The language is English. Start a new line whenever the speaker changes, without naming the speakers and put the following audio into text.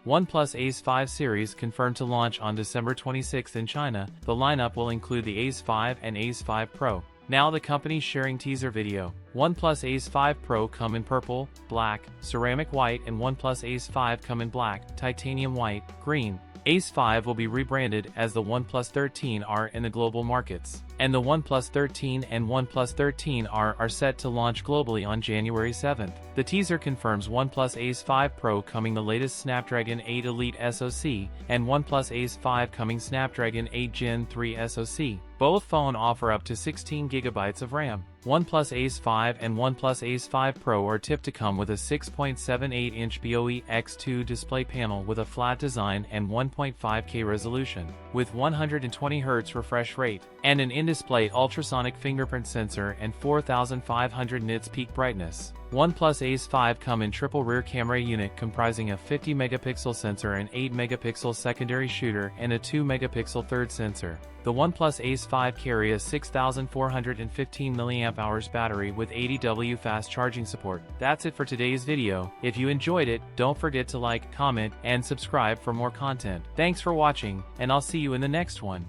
OnePlus Ace 5 series confirmed to launch on December 26 in China. The lineup will include the Ace 5 and Ace 5 Pro. Now the company's sharing teaser video. OnePlus Ace 5 Pro come in purple, black, ceramic white, and OnePlus Ace 5 come in black, titanium white, green. Ace 5 will be rebranded as the OnePlus 13R in the global markets, and the OnePlus 13 and OnePlus 13R are set to launch globally on January 7th. The teaser confirms OnePlus Ace 5 Pro coming the latest Snapdragon 8 Elite SoC, and OnePlus Ace 5 coming Snapdragon 8 Gen 3 SoC. Both phones offer up to 16 GB of RAM. OnePlus Ace 5 and OnePlus Ace 5 Pro are tipped to come with a 6.78-inch BOE X2 display panel with a flat design and 1.5K resolution, with 120 Hz refresh rate, and an in-display ultrasonic fingerprint sensor and 4,500 nits peak brightness. OnePlus Ace 5 come in triple rear camera unit comprising a 50-megapixel sensor and 8-megapixel secondary shooter and a 2-megapixel third sensor. The OnePlus Ace 5 carry a 6,415 mAh battery with 80W fast charging support. That's it for today's video. If you enjoyed it, don't forget to like, comment, and subscribe for more content. Thanks for watching, and I'll see you in the next one.